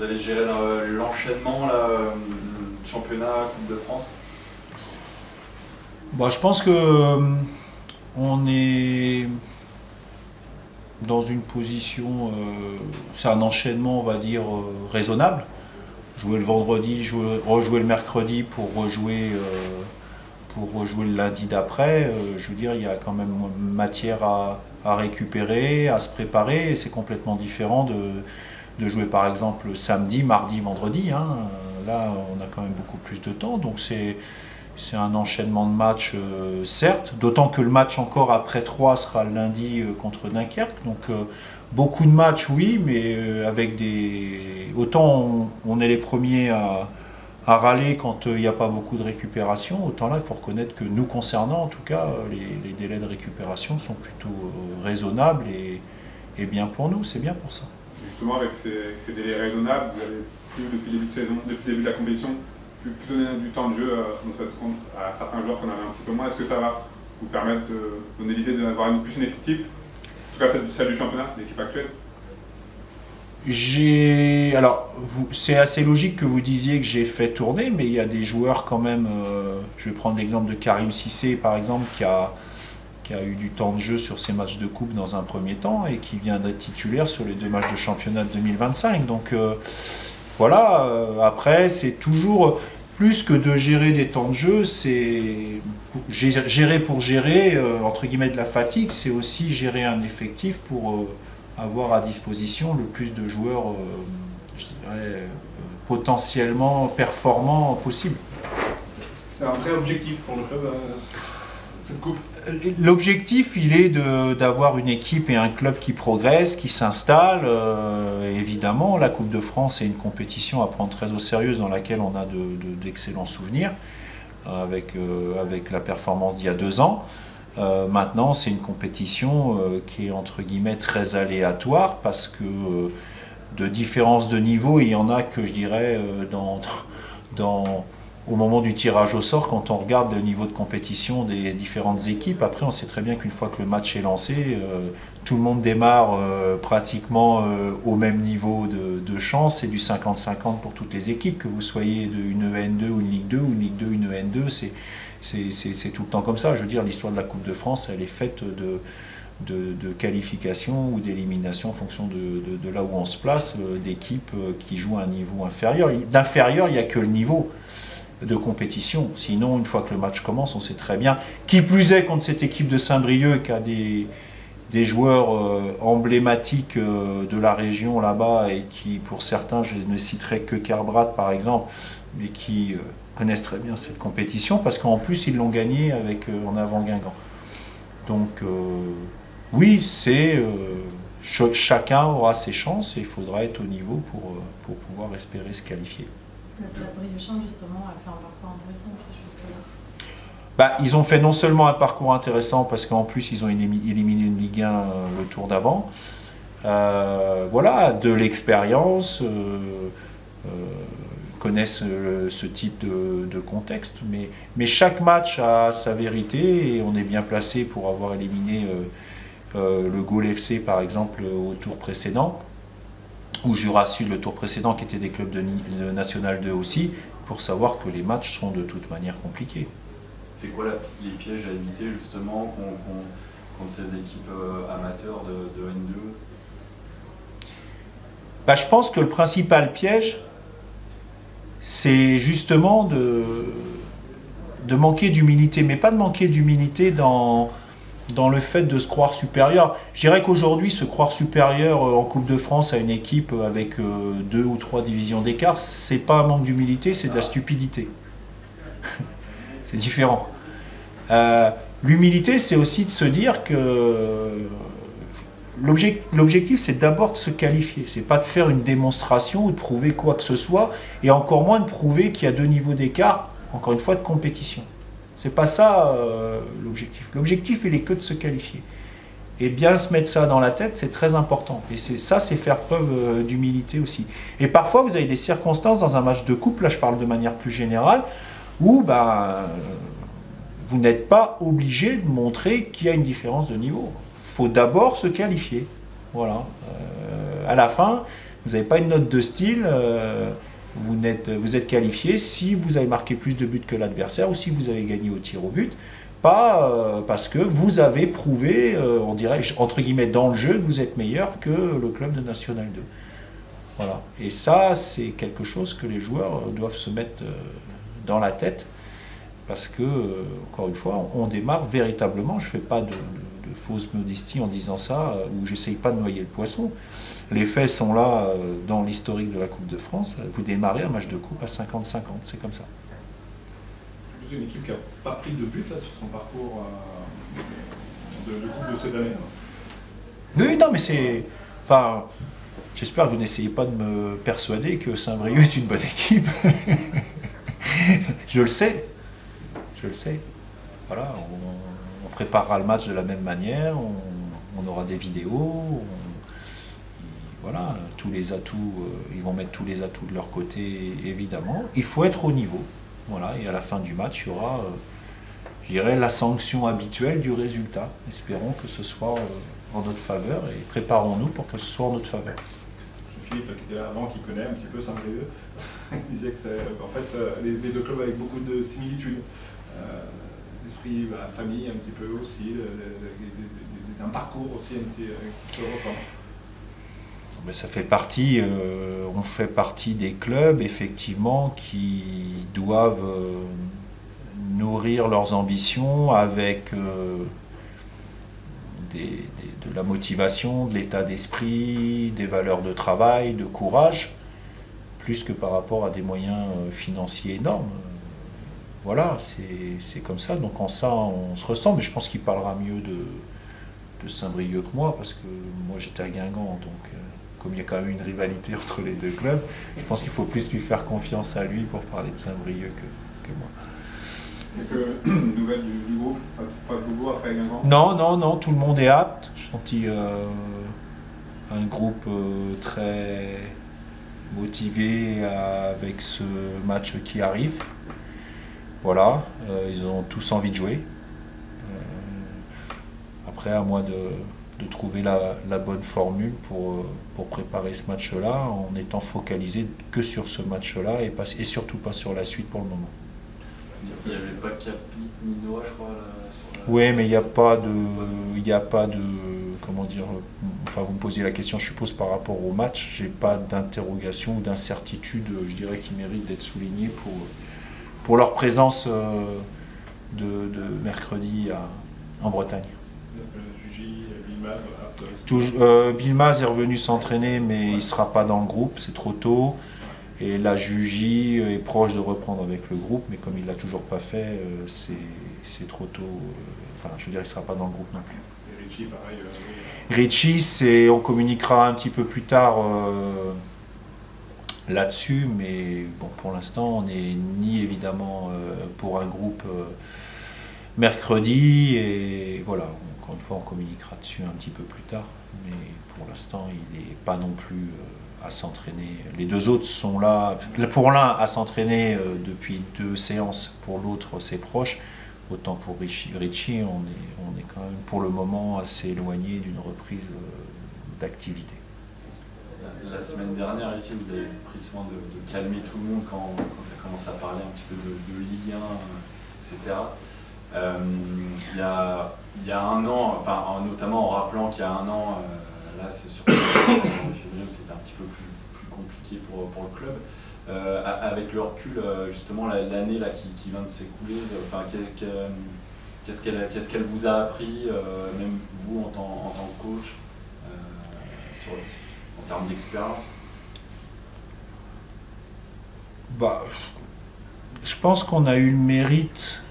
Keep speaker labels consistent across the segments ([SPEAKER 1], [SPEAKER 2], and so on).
[SPEAKER 1] vous allez gérer l'enchaînement, championnat, Coupe de France?
[SPEAKER 2] Bon, je pense que on est dans une position, c'est un enchaînement, on va dire, raisonnable. Jouer le vendredi, rejouer le mercredi pour rejouer le lundi d'après. Je veux dire, il y a quand même matière à récupérer, à se préparer, et c'est complètement différent de jouer par exemple samedi, mardi, vendredi. Hein. Là, on a quand même beaucoup plus de temps, donc c'est un enchaînement de matchs, certes, d'autant que le match encore après 3 sera le lundi contre Dunkerque. Donc beaucoup de matchs, oui, mais avec des... Autant on est les premiers à râler quand il n'y a pas beaucoup de récupération, autant là, il faut reconnaître que nous concernant, en tout cas, les délais de récupération sont plutôt raisonnables et bien pour nous, c'est bien pour ça.
[SPEAKER 3] Justement, avec ces délais raisonnables, vous avez pu, depuis le début de saison, depuis le début de la compétition, pu donner du temps de jeu à certains joueurs qu'on avait un petit peu moins. Est-ce que ça va vous permettre de donner l'idée d'avoir plus une équipe, en tout cas celle du championnat, l'équipe actuelle?
[SPEAKER 2] Alors, c'est assez logique que vous disiez que j'ai fait tourner, mais il y a des joueurs quand même, je vais prendre l'exemple de Karim Cissé par exemple, qui a eu du temps de jeu sur ses matchs de coupe dans un premier temps et qui vient d'être titulaire sur les 2 matchs de championnat de 2025. Donc voilà, après c'est toujours plus que de gérer des temps de jeu, c'est gérer pour gérer, entre guillemets, de la fatigue, c'est aussi gérer un effectif pour avoir à disposition le plus de joueurs, je dirais, potentiellement performants possible.
[SPEAKER 4] C'est un vrai objectif pour le club, cette coupe?
[SPEAKER 2] L'objectif, il est d'avoir une équipe et un club qui progresse, qui s'installe. Évidemment, la Coupe de France est une compétition à prendre très au sérieux dans laquelle on a d'excellents souvenirs avec la performance d'il y a 2 ans. Maintenant, c'est une compétition qui est entre guillemets très aléatoire parce que de différence de niveau, il y en a que je dirais au moment du tirage au sort, quand on regarde le niveau de compétition des différentes équipes. Après, on sait très bien qu'une fois que le match est lancé, tout le monde démarre pratiquement au même niveau de chance. C'est du 50-50 pour toutes les équipes, que vous soyez une EN2 ou une Ligue 2 ou une Ligue 2 ou une EN2, c'est tout le temps comme ça. Je veux dire, l'histoire de la Coupe de France, elle est faite de qualification ou d'élimination en fonction de là où on se place, d'équipes qui jouent à un niveau inférieur. D'inférieur, il n'y a que le niveau de compétition. Sinon, une fois que le match commence, on sait très bien. Qui plus est contre cette équipe de Saint-Brieuc qui a des joueurs emblématiques de la région là-bas et qui, pour certains, je ne citerai que Kerbrat par exemple, mais qui connaissent très bien cette compétition parce qu'en plus, ils l'ont gagnée en avant Guingamp. Donc, oui, chacun aura ses chances et il faudra être au niveau pour pouvoir espérer se qualifier.
[SPEAKER 5] C'est la Brie-le-Champ justement a fait un parcours intéressant
[SPEAKER 2] ils ont fait non seulement un parcours intéressant parce qu'en plus ils ont éliminé une Ligue 1 le tour d'avant. Voilà, de l'expérience, connaissent ce type de contexte, mais chaque match a sa vérité et on est bien placé pour avoir éliminé le Gaulle FC par exemple au tour précédent, ou Jura Sud le tour précédent qui étaient des clubs de National 2 aussi, pour savoir que les matchs seront de toute manière compliqués.
[SPEAKER 1] C'est quoi les pièges à éviter justement contre ces équipes amateurs de N2?
[SPEAKER 2] Je pense que le principal piège, c'est justement de manquer d'humilité, mais pas de manquer d'humilité dans le fait de se croire supérieur. Je dirais qu'aujourd'hui, se croire supérieur en Coupe de France à une équipe avec 2 ou 3 divisions d'écart, c'est pas un manque d'humilité, c'est de la stupidité. C'est différent. L'humilité, c'est aussi de se dire que l'objectif, c'est d'abord de se qualifier. C'est pas de faire une démonstration ou de prouver quoi que ce soit, et encore moins de prouver qu'il y a 2 niveaux d'écart, encore une fois, de compétition. C'est pas ça l'objectif. L'objectif, il est que de se qualifier. Et bien se mettre ça dans la tête, c'est très important. Et ça, c'est faire preuve d'humilité aussi. Et parfois, vous avez des circonstances dans un match de coupe, là je parle de manière plus générale, où vous n'êtes pas obligé de montrer qu'il y a une différence de niveau. Il faut d'abord se qualifier. Voilà. À la fin, Vous n'avez pas une note de style, vous êtes qualifié si vous avez marqué plus de buts que l'adversaire ou si vous avez gagné au tir au but. Pas parce que vous avez prouvé, on dirait, entre guillemets, dans le jeu, que vous êtes meilleur que le club de National 2. Voilà. Et ça, c'est quelque chose que les joueurs doivent se mettre dans la tête. Parce que, encore une fois, on démarre véritablement, je ne fais pas de fausse modestie en disant ça, ou j'essaye pas de noyer le poisson. Les faits sont là dans l'historique de la Coupe de France. Vous démarrez un match de coupe à 50-50, c'est comme ça.
[SPEAKER 4] C'est une équipe qui n'a pas pris de but là, sur son parcours de coupe de cette année.
[SPEAKER 2] Oui, non, mais c'est... Enfin, j'espère que vous n'essayez pas de me persuader que Saint-Brieuc est une bonne équipe. Je le sais. Je le sais. Voilà, on préparera le match de la même manière, on aura des vidéos, voilà, tous les atouts, ils vont mettre tous les atouts de leur côté, évidemment. Il faut être au niveau. Voilà, et à la fin du match, il y aura, je dirais, la sanction habituelle du résultat. Espérons que ce soit en notre faveur et préparons-nous pour que ce soit en notre faveur.
[SPEAKER 4] Philippe, qui était là avant, qui connaît un petit peu Saint-Brieuc, il disait que c'est en fait les deux clubs avec beaucoup de similitudes. L'esprit, la famille un petit peu aussi, un parcours aussi un petit, qui se ressemble.
[SPEAKER 2] Mais ça fait partie, on fait partie des clubs effectivement qui doivent nourrir leurs ambitions avec de la motivation, de l'état d'esprit, des valeurs de travail, de courage, plus que par rapport à des moyens financiers énormes. Voilà, c'est comme ça, donc en ça on se ressemble, mais je pense qu'il parlera mieux de Saint-Brieuc que moi, parce que moi j'étais à Guingamp, donc comme il y a quand même une rivalité entre les deux clubs, je pense qu'il faut plus lui faire confiance à lui pour parler de Saint-Brieuc que moi.
[SPEAKER 3] Et que nouvelle du groupe, pas de bobo après Guingamp?
[SPEAKER 2] Non, tout le monde est apte. Je sentis un groupe très motivé avec ce match qui arrive. Voilà, ils ont tous envie de jouer. Après, à moi de trouver la bonne formule pour préparer ce match-là, en étant focalisé que sur ce match-là et surtout pas sur la suite pour le moment.
[SPEAKER 1] Il n'y avait pas Capi ni Noah, je crois.
[SPEAKER 2] Oui, mais il n'y a pas de, comment dire, enfin vous me posez la question, je suppose, par rapport au match, j'ai pas d'interrogation ou d'incertitude, je dirais, qui mérite d'être soulignée pour leur présence de mercredi en Bretagne.
[SPEAKER 4] Jugy,
[SPEAKER 2] Bilmaz est revenu s'entraîner, mais il ne sera pas dans le groupe, c'est trop tôt. Et la Jugy est proche de reprendre avec le groupe, mais comme il ne l'a toujours pas fait, c'est trop tôt. Enfin, je veux dire, il ne sera pas dans le groupe non plus.
[SPEAKER 4] Et Richie, pareil.
[SPEAKER 2] Richie, on communiquera un petit peu plus tard là-dessus, mais bon, pour l'instant, on n'est ni évidemment pour un groupe mercredi, et voilà, encore une fois, on communiquera dessus un petit peu plus tard, mais pour l'instant, il n'est pas non plus à s'entraîner. Les deux autres sont là, pour l'un à s'entraîner depuis 2 séances, pour l'autre c'est proche. Autant pour Richie, on est quand même pour le moment assez éloigné d'une reprise d'activité.
[SPEAKER 1] La semaine dernière, ici, vous avez pris soin de calmer tout le monde quand ça commence à parler un petit peu de Ligue 1, etc. Il y a un an, enfin, notamment en rappelant qu'il y a un an, là c'est sûr que c'était un petit peu plus compliqué pour le club. Avec le recul, justement, l'année là qui vient de s'écouler, enfin, qu'est-ce qu'elle vous a appris, même vous en tant que coach, en termes d'expérience?
[SPEAKER 2] Je pense qu'on a eu le mérite,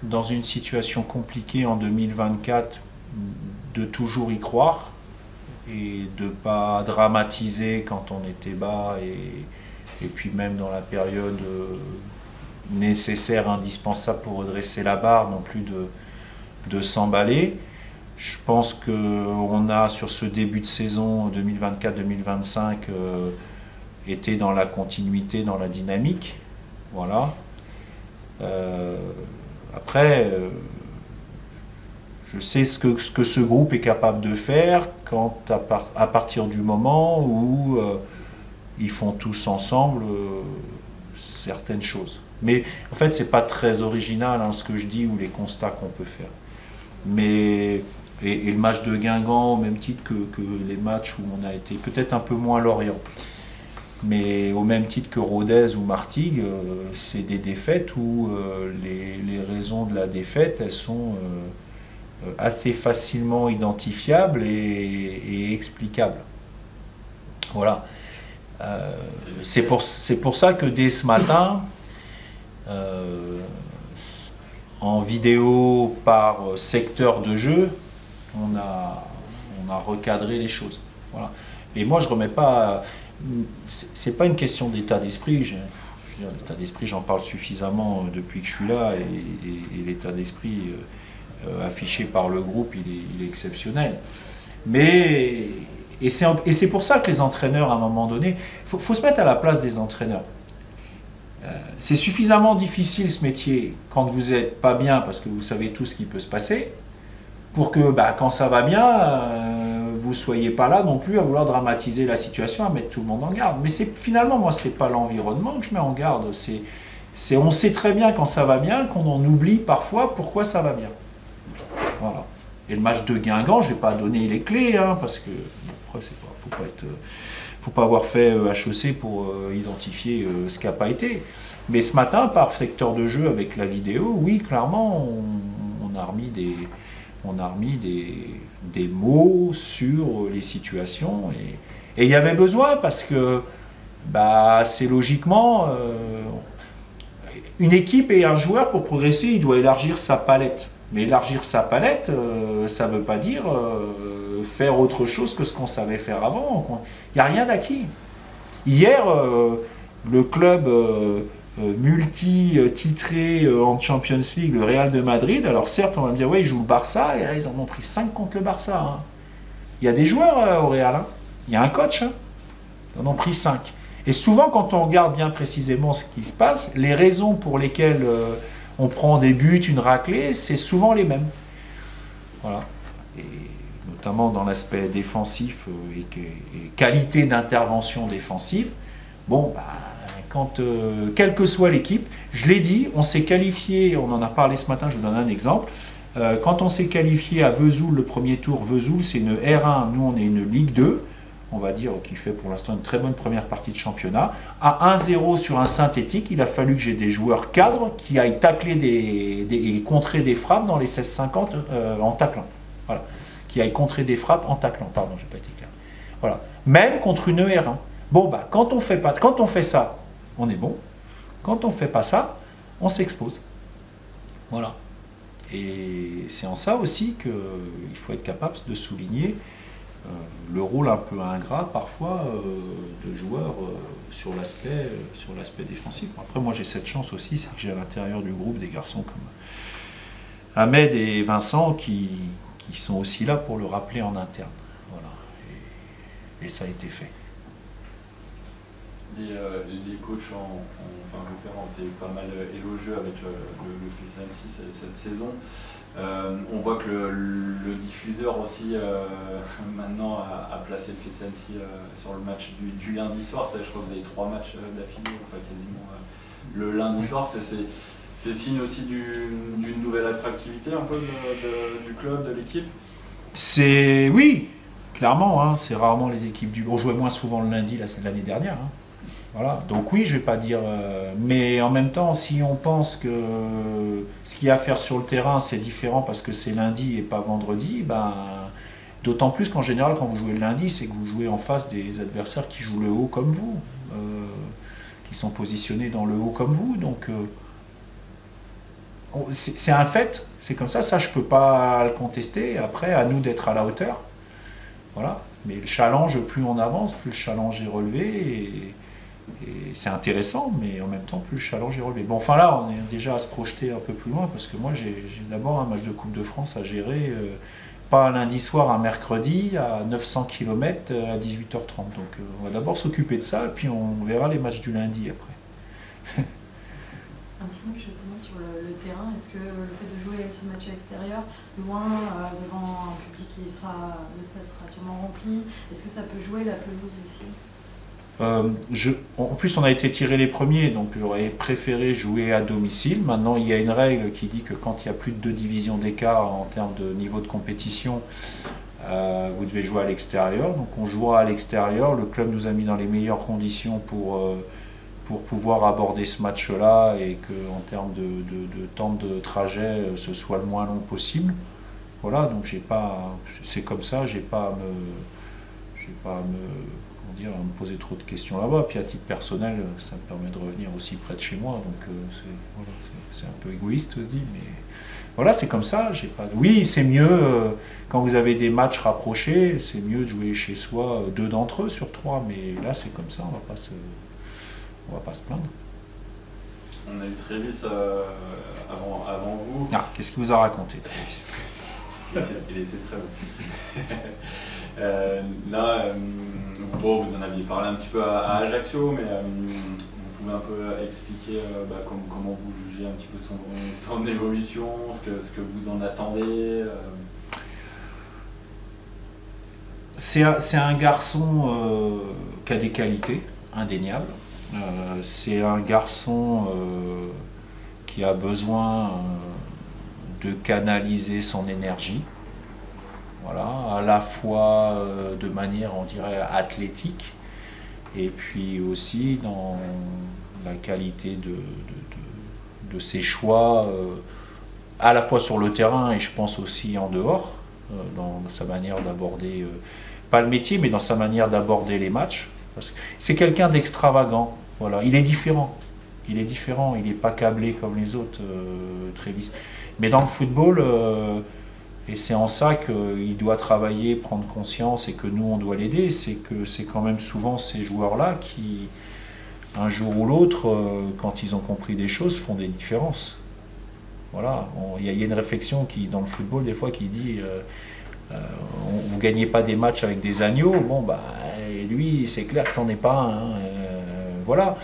[SPEAKER 2] dans une situation compliquée en 2024, de toujours y croire et de ne pas dramatiser quand on était bas, et puis même dans la période nécessaire, indispensable pour redresser la barre, non plus de s'emballer. Je pense qu'on a, sur ce début de saison 2024-2025, été dans la continuité, dans la dynamique. Voilà. Après, Je sais ce que ce groupe est capable de faire quand à partir du moment où ils font tous ensemble certaines choses. Mais en fait, c'est pas très original hein, ce que je dis ou les constats qu'on peut faire. Mais et le match de Guingamp, au même titre que les matchs où on a été peut-être un peu moins Lorient, mais au même titre que Rodez ou Martigues, c'est des défaites où les raisons de la défaite, elles sont assez facilement identifiables et explicables. Voilà. C'est pour ça que dès ce matin, en vidéo par secteur de jeu, on a recadré les choses. Voilà. Et moi, je remets pas. C'est pas une question d'état d'esprit. L'état d'esprit, j'en parle suffisamment depuis que je suis là, et l'état d'esprit affiché par le groupe, il est exceptionnel. Mais et c'est pour ça que les entraîneurs, à un moment donné, faut se mettre à la place des entraîneurs. C'est suffisamment difficile ce métier quand vous n'êtes pas bien, parce que vous savez tout ce qui peut se passer, pour que quand ça va bien, vous ne soyez pas là non plus à vouloir dramatiser la situation, à mettre tout le monde en garde. Mais finalement, moi, ce n'est pas l'environnement que je mets en garde. On sait très bien quand ça va bien, qu'on en oublie parfois pourquoi ça va bien. Voilà. Et le match de Guingamp, je ne vais pas donner les clés, hein, parce que après, faut pas avoir fait HEC pour identifier ce qui n'a pas été. Mais ce matin, par secteur de jeu avec la vidéo, oui, clairement, on a remis des mots sur les situations. Et il y avait besoin parce que c'est logiquement une équipe et un joueur, pour progresser, il doit élargir sa palette. Mais élargir sa palette, ça ne veut pas dire faire autre chose que ce qu'on savait faire avant. Il n'y a rien d'acquis. Hier, le club multi-titré en Champions League, le Real de Madrid, alors certes, on va me dire, ouais, ils jouent le Barça, et là, ils en ont pris 5 contre le Barça. Hein. Il y a des joueurs au Real, hein. Il y a un coach, hein. Ils en ont pris 5. Et souvent, quand on regarde bien précisément ce qui se passe, les raisons pour lesquelles on prend des buts, une raclée, c'est souvent les mêmes. Voilà. Et notamment dans l'aspect défensif et qualité d'intervention défensive. Bon, quelle que soit l'équipe, je l'ai dit, on s'est qualifié, on en a parlé ce matin, je vous donne un exemple. Quand on s'est qualifié à Vesoul, le premier tour, Vesoul, c'est une R1, nous on est une Ligue 2, on va dire, qui fait pour l'instant une très bonne première partie de championnat. À 1-0 sur un synthétique, il a fallu que j'ai des joueurs cadres qui aillent tacler et contrer des frappes dans les 16-50 en taclant. Voilà. Qui aillent contrer des frappes en taclant, pardon, j'ai pas été clair. Voilà. Même contre une R1. Bon, quand on fait ça, on est bon. Quand on ne fait pas ça, on s'expose. Voilà. Et c'est en ça aussi qu'il faut être capable de souligner le rôle un peu ingrat parfois de joueurs sur l'aspect défensif. Après, moi j'ai cette chance aussi, c'est que j'ai à l'intérieur du groupe des garçons comme Ahmed et Vincent qui sont aussi là pour le rappeler en interne. Voilà. Et ça a été fait.
[SPEAKER 1] Les coachs ont été pas mal élogieux avec le FCNC cette saison. On voit que le diffuseur aussi maintenant a placé le FCNC sur le match du lundi soir. Je crois que vous avez 3 matchs d'affilée, enfin quasiment le lundi soir. C'est signe aussi d'une nouvelle attractivité un peu du club, de l'équipe.
[SPEAKER 2] Oui, clairement. Hein, c'est rarement les équipes on jouait moins souvent le lundi l'année dernière. Hein. Voilà. Donc oui, je ne vais pas dire... mais en même temps, si on pense que ce qu'il y a à faire sur le terrain, c'est différent parce que c'est lundi et pas vendredi, d'autant plus qu'en général, quand vous jouez le lundi, c'est que vous jouez en face des adversaires qui jouent le haut comme vous, qui sont positionnés dans le haut comme vous. Donc c'est un fait, c'est comme ça je ne peux pas le contester. Après, à nous d'être à la hauteur. Voilà. Mais le challenge, plus on avance, plus le challenge est relevé. Et c'est intéressant, mais en même temps, plus le challenge est relevé. Bon, enfin là, on est déjà à se projeter un peu plus loin, parce que moi, j'ai d'abord un match de Coupe de France à gérer, pas un lundi soir, un mercredi, à 900 km à 18h30. Donc on va d'abord s'occuper de ça, et puis on verra les matchs du lundi après.
[SPEAKER 5] Un petit mot justement sur le terrain. Est-ce que le fait de jouer ce match à l'extérieur, loin, devant un public qui sera, le stade sera sûrement rempli, est-ce que ça peut jouer la pelouse aussi?
[SPEAKER 2] En plus, on a été tirés les premiers, donc j'aurais préféré jouer à domicile. Maintenant, il y a une règle qui dit que quand il y a plus de 2 divisions d'écart en termes de niveau de compétition, vous devez jouer à l'extérieur. Donc on jouera à l'extérieur. Le club nous a mis dans les meilleures conditions pour pouvoir aborder ce match-là et qu'en termes de temps de trajet, ce soit le moins long possible. Voilà, donc c'est comme ça, j'ai pas à me poser trop de questions là-bas. Puis à titre personnel, ça me permet de revenir aussi près de chez moi. Donc c'est un peu égoïste, je dis, mais voilà, c'est comme ça. Oui, c'est mieux quand vous avez des matchs rapprochés, c'est mieux de jouer chez soi 2 d'entre eux sur 3, mais là c'est comme ça, on va pas se plaindre.
[SPEAKER 1] On a eu Trévis avant vous.
[SPEAKER 2] Ah, qu'est-ce qu'il vous a raconté, Trévis?
[SPEAKER 1] Il était très bon. Là, bon, vous en aviez parlé un petit peu à Ajaccio, mais vous pouvez un peu expliquer comment vous jugez un petit peu son évolution, ce que vous en attendez.
[SPEAKER 2] C'est un garçon qui a des qualités indéniables. C'est un garçon qui a besoin de canaliser son énergie. Voilà, à la fois de manière, on dirait, athlétique, et puis aussi dans la qualité de ses choix, à la fois sur le terrain et je pense aussi en dehors, dans sa manière d'aborder, pas le métier, mais dans sa manière d'aborder les matchs. Parce que c'est quelqu'un d'extravagant, voilà. Il est différent, il n'est pas câblé comme les autres, Trévis. Mais dans le football, et c'est en ça qu'il doit travailler, prendre conscience et que nous on doit l'aider, c'est que c'est quand même souvent ces joueurs-là qui, un jour ou l'autre, quand ils ont compris des choses, font des différences. Voilà, il y a une réflexion dans le football des fois qui dit vous ne gagnez pas des matchs avec des agneaux, bon bah lui c'est clair que c'en est pas un, voilà.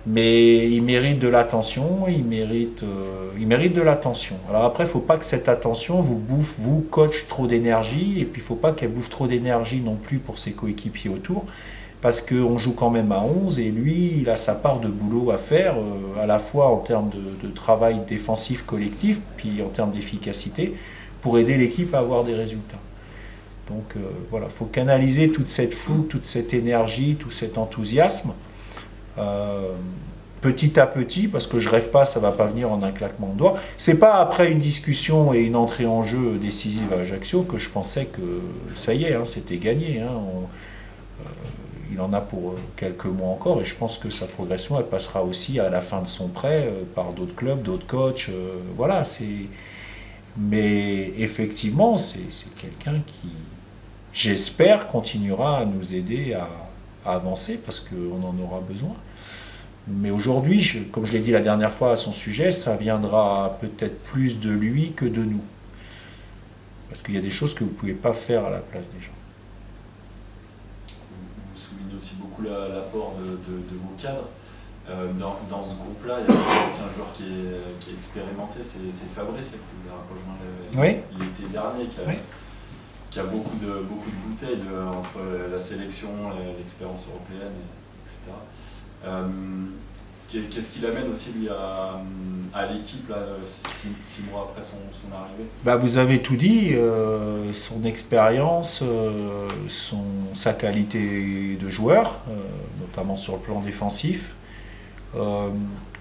[SPEAKER 2] Mais il mérite de l'attention, il mérite de l'attention. Alors après, il ne faut pas que cette attention vous coach trop d'énergie, et puis il ne faut pas qu'elle bouffe trop d'énergie non plus pour ses coéquipiers autour, parce qu'on joue quand même à 11, et lui, il a sa part de boulot à faire, à la fois en termes de travail défensif collectif, puis en termes d'efficacité, pour aider l'équipe à avoir des résultats. Donc voilà, il faut canaliser toute cette fougue, toute cette énergie, tout cet enthousiasme, petit à petit, parce que je rêve pas, ça va pas venir en un claquement de doigts. C'est pas après une discussion et une entrée en jeu décisive à Ajaccio que je pensais que ça y est, hein, c'était gagné. Hein, il en a pour quelques mois encore, et je pense que sa progression, elle passera aussi à la fin de son prêt par d'autres clubs, d'autres coachs. Voilà, mais effectivement, c'est quelqu'un qui, j'espère, continuera à nous aider à avancer, parce qu'on en aura besoin. Mais aujourd'hui, comme je l'ai dit la dernière fois à son sujet, ça viendra peut-être plus de lui que de nous. Parce qu'il y a des choses que vous ne pouvez pas faire à la place des gens.
[SPEAKER 1] Vous soulignez aussi beaucoup l'apport de vos cadres. Dans ce groupe-là, il y a aussi un joueur qui est expérimenté, c'est Fabrice, qui vous a rejoint l'été dernier, qui a beaucoup de bouteilles entre la sélection, l'expérience européenne, etc. Qu'est-ce qu'il amène aussi lui à l'équipe 6 mois après son arrivée?
[SPEAKER 2] Vous avez tout dit, son expérience, sa qualité de joueur, notamment sur le plan défensif,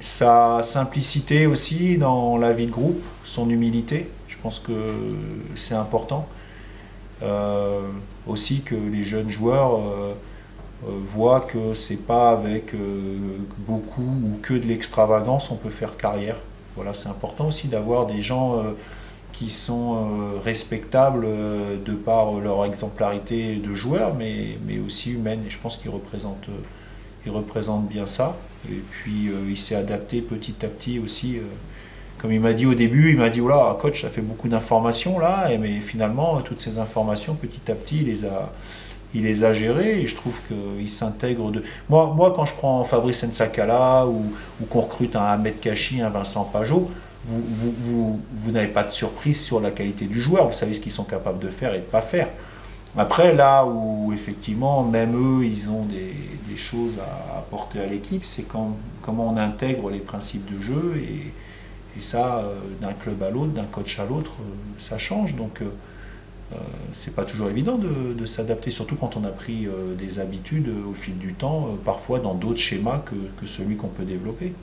[SPEAKER 2] sa simplicité aussi dans la vie de groupe, son humilité, je pense que c'est important. Aussi que les jeunes joueurs voient que c'est pas avec beaucoup ou que de l'extravagance on peut faire carrière. Voilà, c'est important aussi d'avoir des gens qui sont respectables de par leur exemplarité de joueurs, mais aussi humaine, et je pense qu'ils représentent bien ça. Et puis il s'est adapté petit à petit aussi. Comme il m'a dit au début, il m'a dit « Oula, coach, ça fait beaucoup d'informations là », mais finalement, toutes ces informations, petit à petit, il les a gérés et je trouve qu'il s'intègre de... Moi, quand je prends Fabrice Nsakala ou qu'on recrute un Ahmed Kachi, un Vincent Pajot, vous n'avez pas de surprise sur la qualité du joueur, vous savez ce qu'ils sont capables de faire et de ne pas faire. Après, là où effectivement, même eux, ils ont des choses à apporter à l'équipe, c'est comment on intègre les principes de jeu et ça, d'un club à l'autre, d'un coach à l'autre, ça change. Donc, c'est pas toujours évident de s'adapter, surtout quand on a pris des habitudes au fil du temps, parfois dans d'autres schémas que celui qu'on peut développer.